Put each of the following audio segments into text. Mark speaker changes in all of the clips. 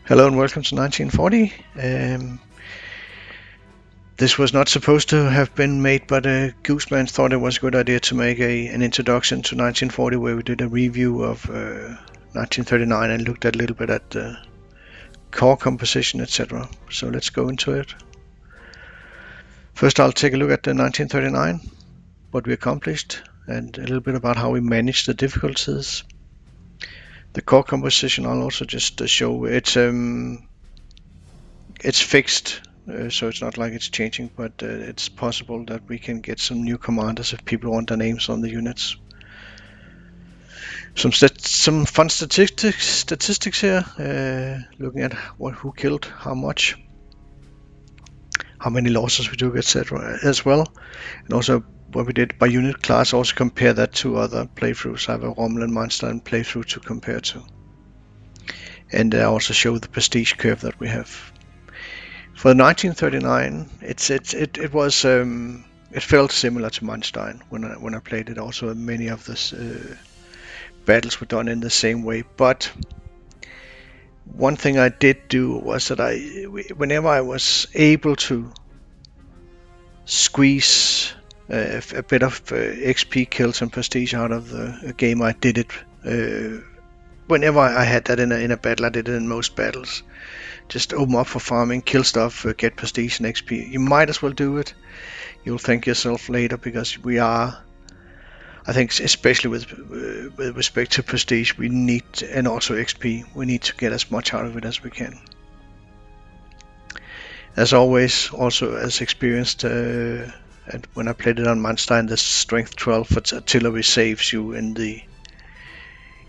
Speaker 1: Hello and welcome to 1940. This was not supposed to have been made, but Gooseman thought it was a good idea to make an introduction to 1940 where we did a review of 1939 and looked a little bit at the core composition, etc. So let's go into it. First I'll take a look at the 1939, what we accomplished, and a little bit about how we managed the difficulties. The core composition I'll also just show. It's fixed, so it's not like it's changing, but it's possible that we can get some new commanders if people want their names on the units. Some fun statistics here, looking at who killed how much, how many losses we took, etc. as well, and also what we did by unit class. Also compare that to other playthroughs. I have a Rommel-Manstein playthrough to compare to, and I also show the prestige curve that we have. For 1939, it felt similar to Manstein when I played it. Also, many of the battles were done in the same way. But one thing I did do was that whenever I was able to squeeze a bit of XP kills and prestige out of the game, I did it. Whenever I had that in a battle, I did it in most battles. Just open up for farming, kill stuff, get prestige and XP. You might as well do it. You'll thank yourself later, because we are, I think, especially with respect to prestige, we need, and also XP, we need to get as much out of it as we can. As always, also as experienced, and when I played it on Manstein, the strength 12 for artillery saves you in the.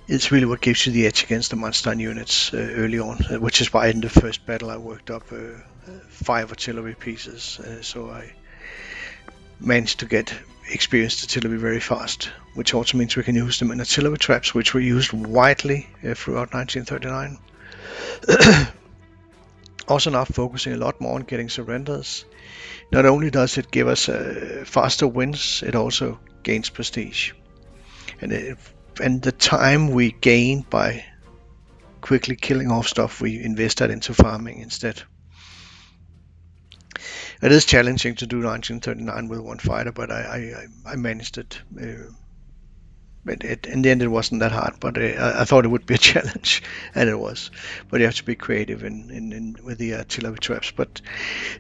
Speaker 1: It's really what gives you the edge against the Manstein units early on, which is why in the first battle I worked up 5 artillery pieces, so I managed to get experienced artillery very fast, which also means we can use them in artillery traps, which were used widely throughout 1939. Also now focusing a lot more on getting surrenders. Not only does it give us faster wins, it also gains prestige. And the time we gain by quickly killing off stuff, we invest that into farming instead. It is challenging to do 1939 with one fighter, but I managed it. In the end, it wasn't that hard, but I thought it would be a challenge, and it was. But you have to be creative with the artillery traps. But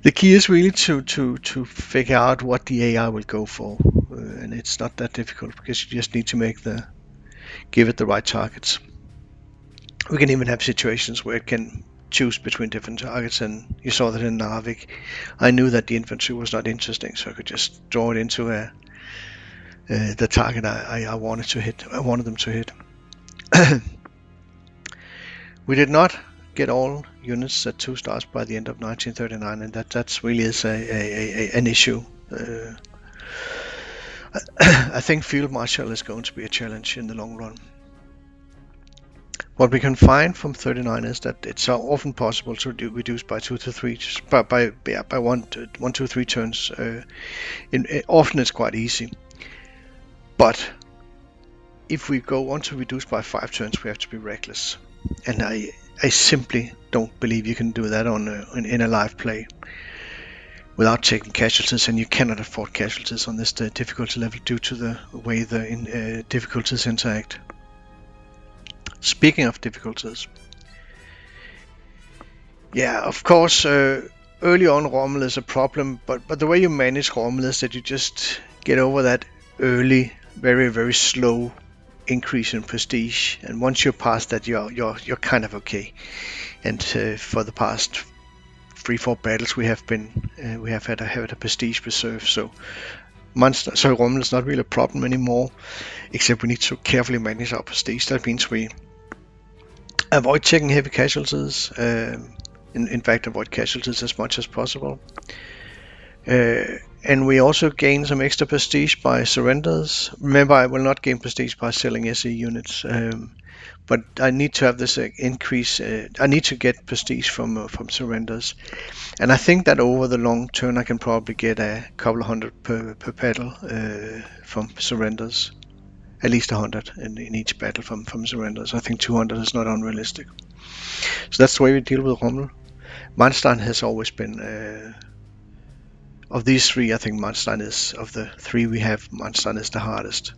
Speaker 1: the key is really to figure out what the AI will go for, and it's not that difficult, because you just need to give it the right targets. We can even have situations where it can choose between different targets, and you saw that in Narvik. I knew that the infantry was not interesting, so I could just draw it into the target I wanted to hit. I wanted them to hit. We did not get all units at 2 stars by the end of 1939, and that's really is an issue. I think Field Marshal is going to be a challenge in the long run. What we can find from 39 is that it's often possible to reduce by 2 to 3, by 1 to 3 turns. Often it's quite easy, but if we want to reduce by 5 turns, we have to be reckless, and I simply don't believe you can do that in a live play without taking casualties, and you cannot afford casualties on this difficulty level due to the way the difficulties interact. Speaking of difficulties, yeah, of course, early on Rommel is a problem, but the way you manage Rommel is that you just get over that early, very, very slow increase in prestige, and once you're past that, you're kind of okay. And for the past 3-4 battles, we have had a prestige reserve, so Rommel is not really a problem anymore, except we need to carefully manage our prestige. That means we avoid taking heavy casualties, in fact avoid casualties as much as possible, and we also gain some extra prestige by surrenders. Remember, I will not gain prestige by selling SE units, but I need to have this increase. I need to get prestige from surrenders, and I think that over the long term I can probably get a couple of hundred per battle from surrenders. At least 100 in each battle from surrenders. I think 200 is not unrealistic. So that's the way we deal with Rommel. Manstein has always been, of these three, I think Manstein is, of the three we have, Manstein is the hardest.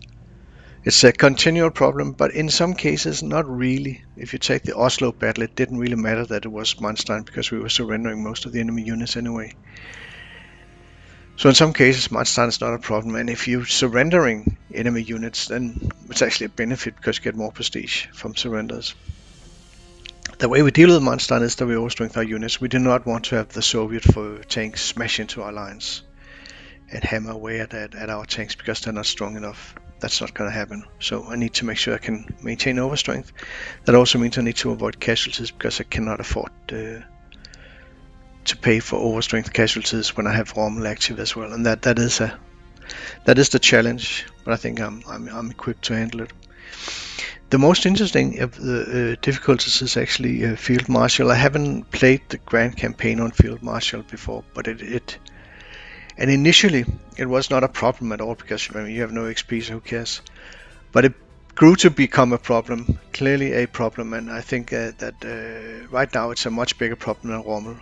Speaker 1: It's a continual problem, but in some cases, not really. If you take the Oslo battle, it didn't really matter that it was Manstein because we were surrendering most of the enemy units anyway. So in some cases, Manstein is not a problem, and if you're surrendering enemy units, then it's actually a benefit because you get more prestige from surrenders. The way we deal with Manstein is that we overstrength our units. We do not want to have the Soviet tanks smash into our lines and hammer away at our tanks because they're not strong enough. That's not going to happen. So I need to make sure I can maintain overstrength. That also means I need to avoid casualties because I cannot afford to pay for overstrength casualties when I have Rommel active as well. And that is the challenge. But I think I'm equipped to handle it. The most interesting of the difficulties is actually Field Marshal. I haven't played the Grand Campaign on Field Marshal before, but and initially it was not a problem at all because you have no XP, so who cares? But it grew to become a problem, clearly a problem, and I think that right now it's a much bigger problem than Rommel,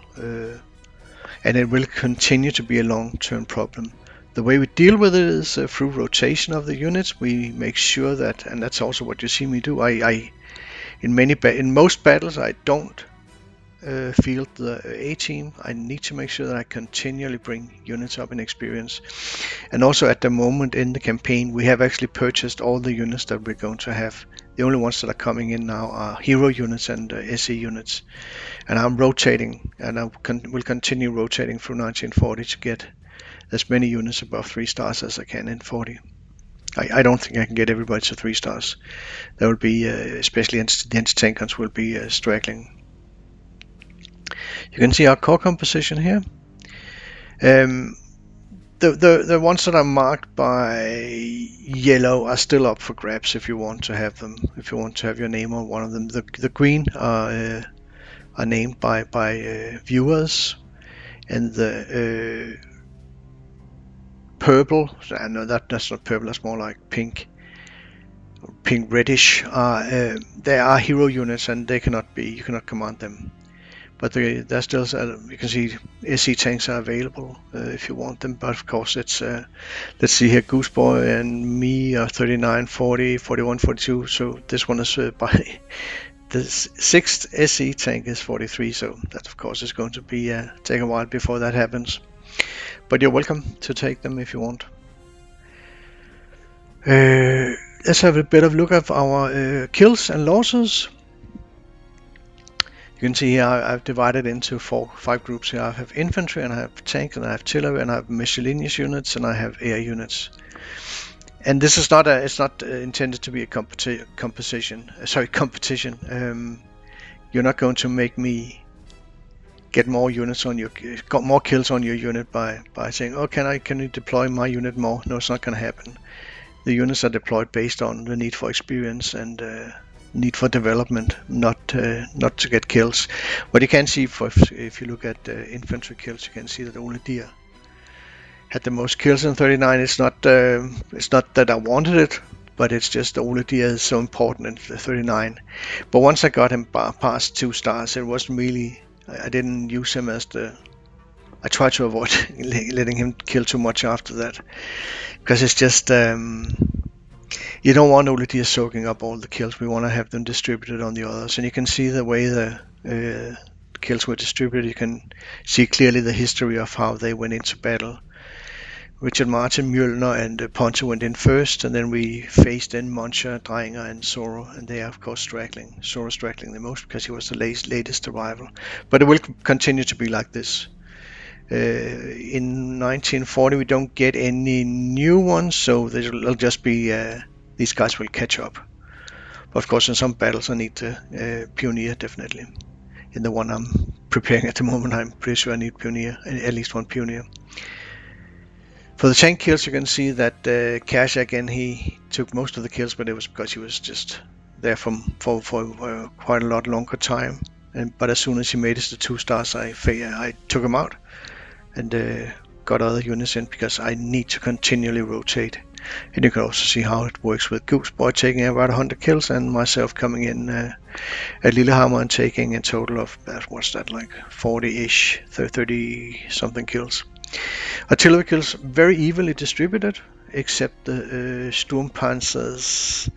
Speaker 1: and it will continue to be a long-term problem. The way we deal with it is through rotation of the units. We make sure that, and that's also what you see me do. In most battles I don't field the A team. I need to make sure that I continually bring units up in experience. And also at the moment in the campaign, we have actually purchased all the units that we're going to have. The only ones that are coming in now are hero units and SE units. And I'm rotating, and I will continue rotating through 1940 to get as many units above 3 stars as I can in 40. I don't think I can get everybody to 3 stars. There will be, especially the anti-tank guns will be straggling. You can see our core composition here. The ones that are marked by yellow are still up for grabs if you want to have them. If you want to have your name on one of them, the green are named by viewers, and the purple. No, that's not purple. That's more like pink reddish. They are hero units, and you cannot command them. But there's still, you can see SE tanks are available if you want them. But of course, it's let's see here, Gooseboy and me are 39, 40, 41, 42. So this one is by the 6th SE tank is 43. So that of course is going to be take a while before that happens. But you're welcome to take them if you want. Let's have a bit of look at our kills and losses. You can see here I've divided into 5 groups here. I have infantry, and I have tank, and I have artillery, and I have miscellaneous units, and I have air units. And this is not intended to be a competition. You're not going to make me get more units on more kills on your unit by saying, oh, can you deploy my unit more? No, it's not going to happen. The units are deployed based on the need for experience and need for development, not to get kills. But you can see, if you look at infantry kills, you can see that Ole Deer had the most kills in 39. It's not that I wanted it, but it's just Ole Deer is so important in 39. But once I got him past 2 stars, it wasn't really. I didn't use him as I tried to avoid letting him kill too much after that, because it's just. You don't want Ole Deer soaking up all the kills. We want to have them distributed on the others. And you can see the way the kills were distributed. You can see clearly the history of how they went into battle. Richard Martin, Mjølner, and Ponte went in first, and then we faced in Muncher, Dreinger, and Soro, and they are of course straggling. Soro straggling the most because he was the latest arrival. But it will continue to be like this. In 1940 we don't get any new ones, so there'll just be these guys will catch up. But of course in some battles I need to Pioneer definitely. In the one I'm preparing at the moment, I'm pretty sure I need Pioneer, at least one Pioneer. For the tank kills, you can see that Cash again, he took most of the kills, but it was because he was just there for quite a lot longer time. But as soon as he made it to 2 stars, I took him out and got other units in because I need to continually rotate. And you can also see how it works with Gooseboy taking about 100 kills and myself coming in at Lillehammer and taking a total of, what's that, like 40-ish, 30 something kills. Artillery kills very evenly distributed, except the Sturmpanzers.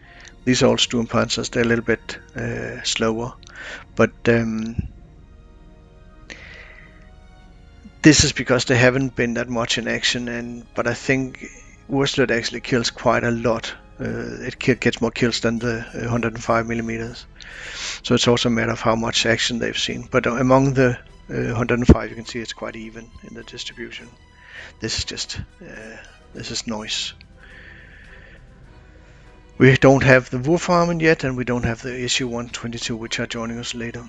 Speaker 1: These are all Sturmpanzers, they're a little bit slower, but this is because they haven't been that much in action, but I think Worsted actually kills quite a lot. It gets more kills than the 105 millimeters. So it's also a matter of how much action they've seen. But among the 105, you can see it's quite even in the distribution. This is just this is noise. We don't have the Wurfarmen yet, and we don't have the issue 122, which are joining us later.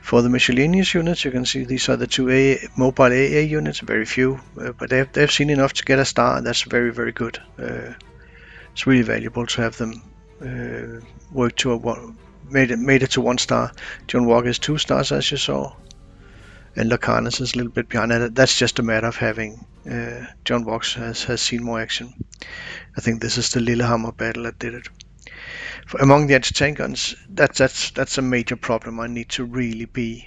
Speaker 1: For the miscellaneous units, you can see these are the two mobile AA units, very few, but they've seen enough to get a star, and that's very, very good. It's really valuable to have them work to made it to 1 star. John Walker is 2 stars, as you saw, and Lacanas is a little bit behind. That's just a matter of having John Walker has seen more action. I think this is the Lillehammer battle that did it. Among the anti-tank guns, that's a major problem. I need to really be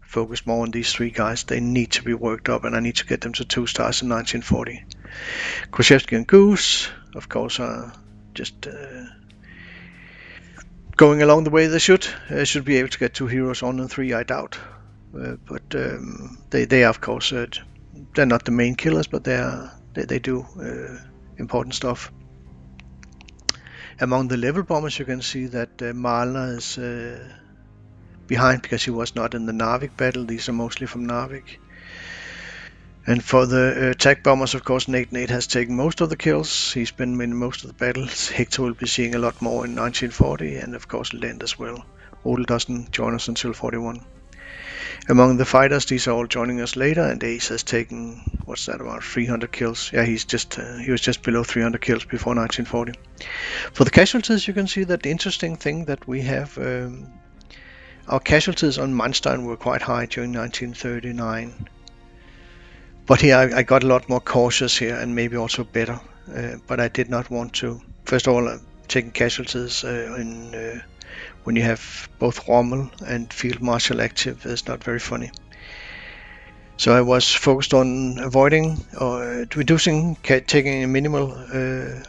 Speaker 1: focused more on these 3 guys. They need to be worked up, and I need to get them to 2 stars in 1940. Khrushchevsky and Goose, of course, are just going along the way they should. Should be able to get 2 heroes on and 3, I doubt. But they are, of course, they're not the main killers, but they do important stuff. Among the level bombers, you can see that Malner is behind because he was not in the Narvik battle. These are mostly from Narvik. And for the attack bombers, of course, Nate has taken most of the kills. He's been in most of the battles. Hector will be seeing a lot more in 1940, and of course Lend as well. Odell doesn't join us until 41. Among the fighters, these are all joining us later, and Ace has taken, what's that, about 300 kills. Yeah, he was just below 300 kills before 1940. For the casualties, you can see that the interesting thing that we have, our casualties on Manstein were quite high during 1939. But here I got a lot more cautious here, and maybe also better. But I did not want to, first of all, taking casualties when you have both Rommel and Field Marshal active is not very funny. So I was focused on avoiding or reducing, taking a minimal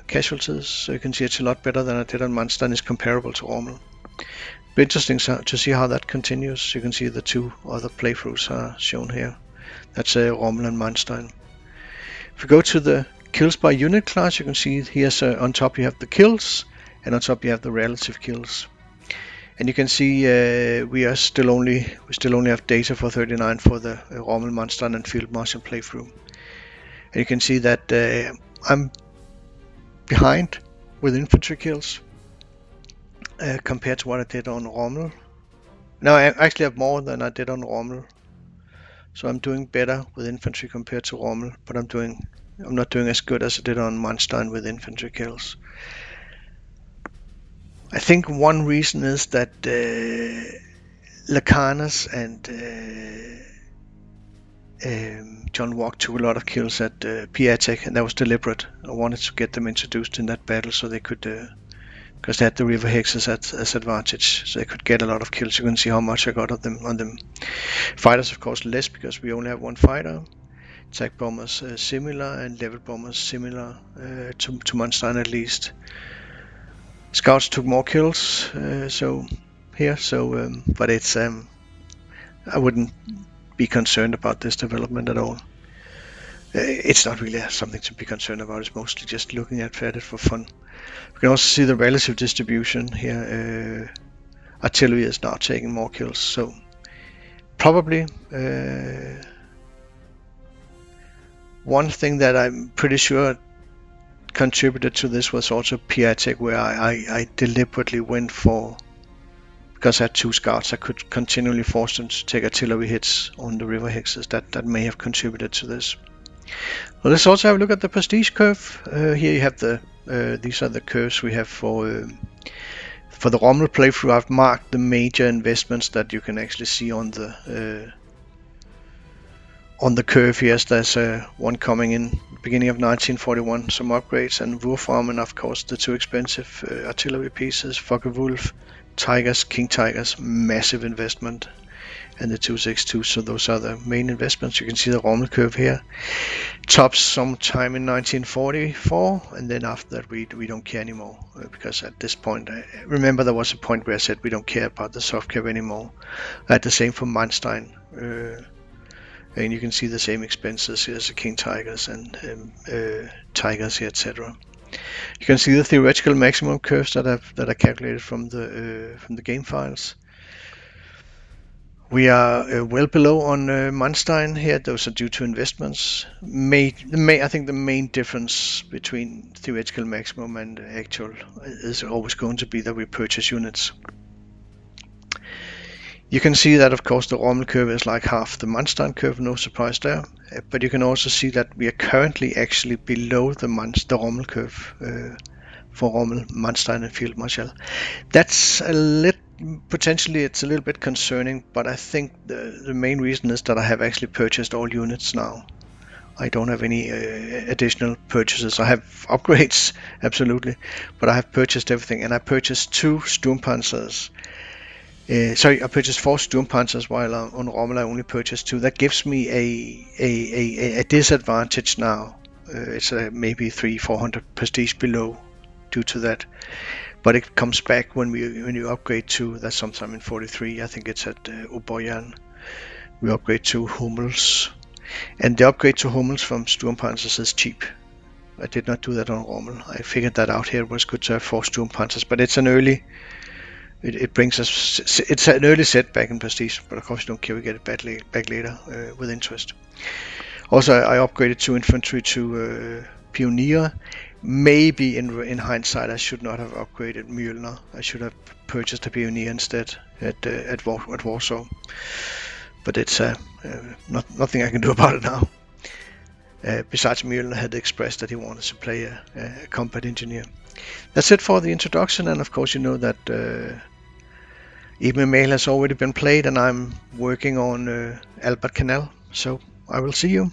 Speaker 1: casualties. So you can see it's a lot better than I did on Manstein. It's comparable to Rommel. Be interesting to see how that continues. You can see the 2 other playthroughs are shown here. That's Rommel and Manstein. If we go to the kills by unit class, you can see here on top you have the kills, and on top you have the relative kills. And you can see we still only have data for 39 for the Rommel-Manstein and Field Marshal playthrough. And you can see that I'm behind with infantry kills compared to what I did on Rommel. Now I actually have more than I did on Rommel. So I'm doing better with infantry compared to Rommel, but I'm not doing as good as I did on Manstein with infantry kills. I think one reason is that Lacanas and John Walk took a lot of kills at Piatek, and that was deliberate. I wanted to get them introduced in that battle so they could, because they had the river hexes as advantage, so they could get a lot of kills. You can see how much I got of them on them. Fighters, of course, less because we only have 1 fighter. Attack bombers similar, and level bombers similar to Manstein at least. Scouts took more kills, but it's I wouldn't be concerned about this development at all. It's not really something to be concerned about. It's mostly just looking at it for fun. We can also see the relative distribution here. Artillery is now taking more kills, so probably one thing that I'm pretty sure contributed to this was also Piatek, where I deliberately went for, because I had 2 scouts, I could continually force them to take artillery hits on the river hexes. That may have contributed to this. Well, let's also have a look at the prestige curve. Here you have these are the curves we have for the Rommel playthrough. I've marked the major investments that you can actually see on On the curve, yes, there's one coming in beginning of 1941, some upgrades, and Wurfraum, and of course the two expensive artillery pieces, Focke-Wulf, Tigers, King Tigers, massive investment, and the 262. So those are the main investments. You can see the Rommel curve here. Tops sometime in 1944, and then after that we don't care anymore, because at this point, remember there was a point where I said we don't care about the soft cap anymore. I had the same for Manstein. And you can see the same expenses here as the King Tigers and Tigers here, etc. You can see the theoretical maximum curves that I calculated from the game files. We are well below on Manstein here. Those are due to investments. I think the main difference between theoretical maximum and actual is always going to be that we purchase units. You can see that, of course, the Rommel curve is like half the Manstein curve, no surprise there. But you can also see that we are currently actually below the Rommel curve for Rommel-Manstein-Field Marshal. That's potentially it's a little bit concerning, but I think the main reason is that I have actually purchased all units now. I don't have any additional purchases. I have upgrades, absolutely, but I have purchased everything, and I purchased 2 Sturmpanzers. I purchased 4 Sturmpanzers, while on Rommel I only purchased 2. That gives me a disadvantage now. It's maybe 300-400 prestige below due to that. But it comes back when you upgrade to, that's sometime in 43, I think it's at Oboyan. We upgrade to Hummels. And the upgrade to Hummels from Sturmpanzers is cheap. I did not do that on Rommel. I figured that out here. It was good to have 4 Sturmpanzers, but it's an early... It brings us, it's an early setback in prestige, but of course we don't care, we get it back later with interest. Also, I upgraded 2 infantry to Pioneer. Maybe in hindsight I should not have upgraded Mühlner. I should have purchased a Pioneer instead at Warsaw. But it's nothing I can do about it now. Besides, Mühlner had expressed that he wanted to play a combat engineer. That's it for the introduction, and of course you know that Ibn Mail has already been played, and I'm working on Albert Canal, so I will see you.